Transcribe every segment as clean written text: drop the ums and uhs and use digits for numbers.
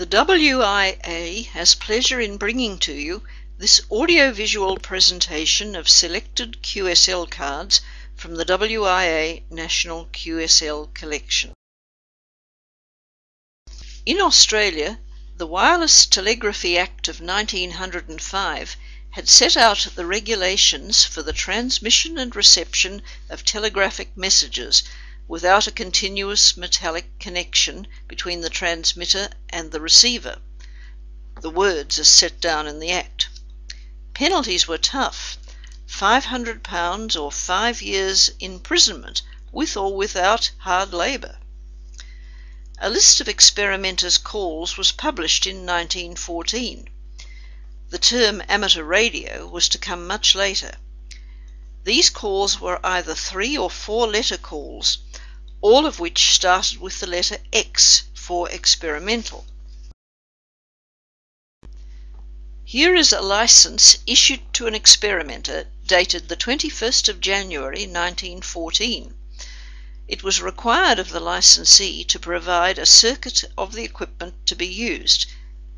The WIA has pleasure in bringing to you this audio-visual presentation of selected QSL cards from the WIA National QSL Collection. In Australia, the Wireless Telegraphy Act of 1905 had set out the regulations for the transmission and reception of telegraphic messages without a continuous metallic connection between the transmitter and the receiver. The words are set down in the Act. Penalties were tough: £500 or 5 years imprisonment, with or without hard labour. A list of experimenters' calls was published in 1914. The term amateur radio was to come much later. These calls were either 3 or 4 letter calls, all of which started with the letter X for experimental. Here is a license issued to an experimenter dated the 21st of January 1914. It was required of the licensee to provide a circuit of the equipment to be used,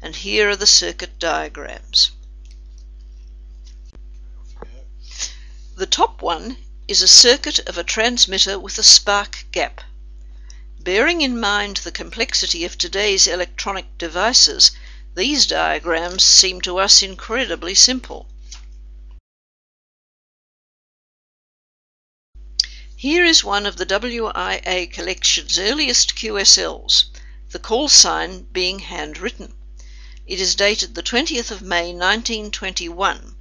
and here are the circuit diagrams. The top one is a circuit of a transmitter with a spark gap. Bearing in mind the complexity of today's electronic devices, these diagrams seem to us incredibly simple. Here is one of the WIA collection's earliest QSLs, the call sign being handwritten. It is dated the 20th of May 1921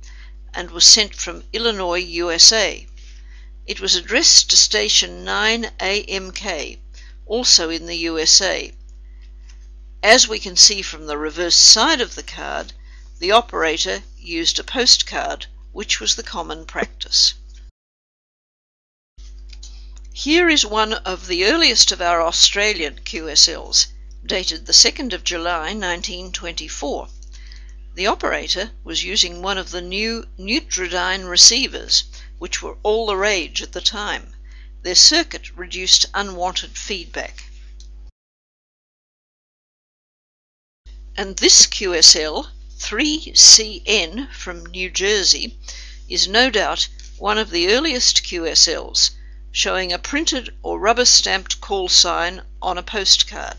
and was sent from Illinois, USA. It was addressed to station 9AMK, also in the USA. As we can see from the reverse side of the card, the operator used a postcard, which was the common practice. Here is one of the earliest of our Australian QSLs, dated the 2nd of July 1924. The operator was using one of the new Neutrodyne receivers, which were all the rage at the time. Their circuit reduced unwanted feedback. And this QSL, 3CN from New Jersey, is no doubt one of the earliest QSLs, showing a printed or rubber-stamped call sign on a postcard.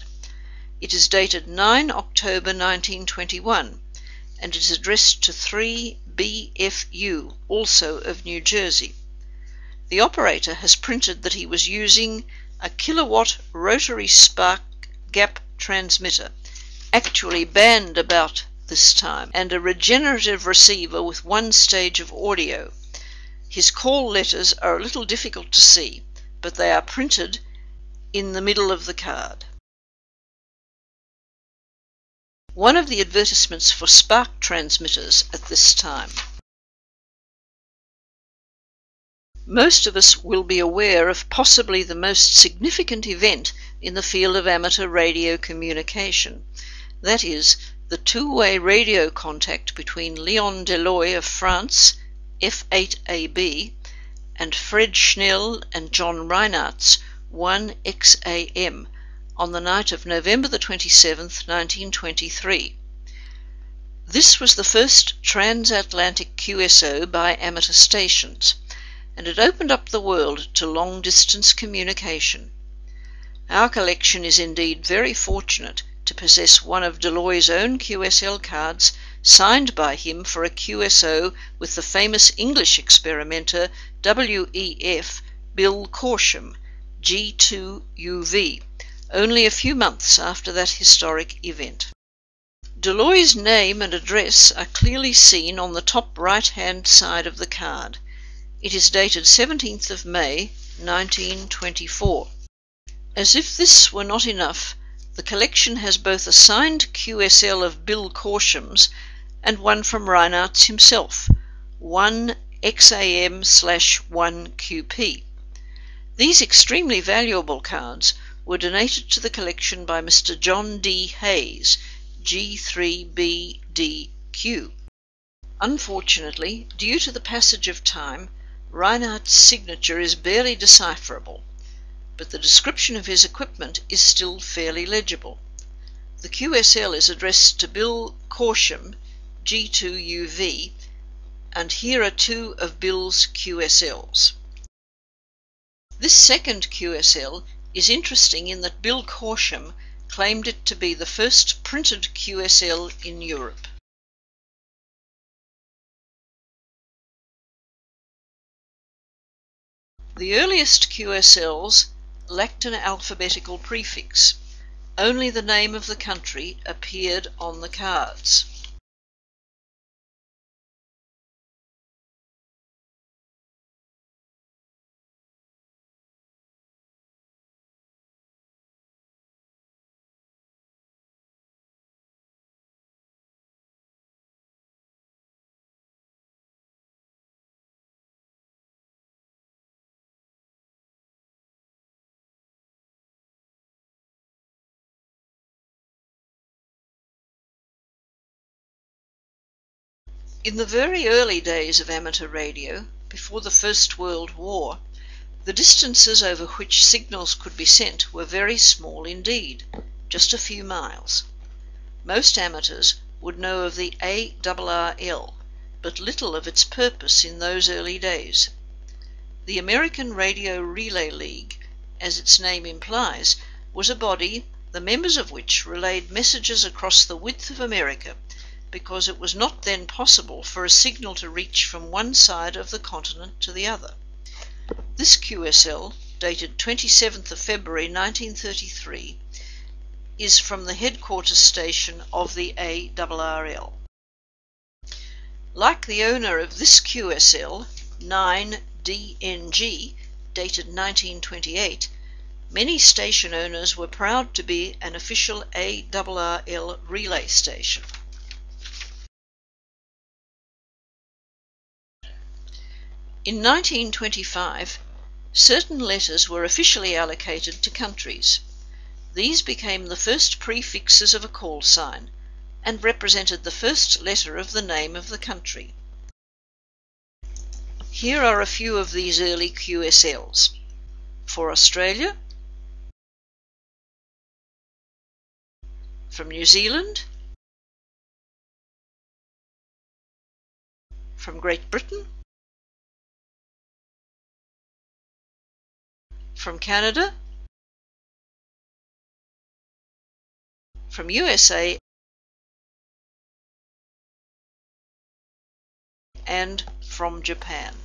It is dated 9 October 1921 and is addressed to 3BFU, also of New Jersey. The operator has printed that he was using a kilowatt rotary spark gap transmitter, actually banned about this time, and a regenerative receiver with one stage of audio. His call letters are a little difficult to see, but they are printed in the middle of the card. One of the advertisements for spark transmitters at this time. Most of us will be aware of possibly the most significant event in the field of amateur radio communication. That is, the two-way radio contact between Léon Deloy of France, F8AB, and Fred Schnell and John Reinhardt's 1XAM on the night of November the 27th, 1923. This was the first transatlantic QSO by amateur stations, and it opened up the world to long-distance communication. Our collection is indeed very fortunate to possess one of Deloy's own QSL cards signed by him for a QSO with the famous English experimenter WEF Bill Corsham, G2UV, only a few months after that historic event. Deloy's name and address are clearly seen on the top right-hand side of the card. It is dated 17th of May 1924. As if this were not enough, the collection has both a signed QSL of Bill Corsham's and one from Reinhardt's himself, 1XAM/1QP. These extremely valuable cards were donated to the collection by Mr. John D. Hayes, G3BDQ. Unfortunately, due to the passage of time, Reinhardt's signature is barely decipherable, but the description of his equipment is still fairly legible. The QSL is addressed to Bill Corsham, G2UV, and here are two of Bill's QSLs. This second QSL is interesting in that Bill Corsham claimed it to be the first printed QSL in Europe. The earliest QSLs lacked an alphabetical prefix. Only the name of the country appeared on the cards. In the very early days of amateur radio, before the First World War, the distances over which signals could be sent were very small indeed, just a few miles. Most amateurs would know of the ARRL, but little of its purpose in those early days. The American Radio Relay League, as its name implies, was a body, the members of which relayed messages across the width of America, because it was not then possible for a signal to reach from one side of the continent to the other. This QSL, dated 27th of February 1933, is from the headquarters station of the ARRL. Like the owner of this QSL, 9DNG, dated 1928, many station owners were proud to be an official ARRL relay station. In 1925, certain letters were officially allocated to countries. These became the first prefixes of a call sign and represented the first letter of the name of the country. Here are a few of these early QSLs. For Australia, from New Zealand, from Great Britain, from Canada, from USA, and from Japan.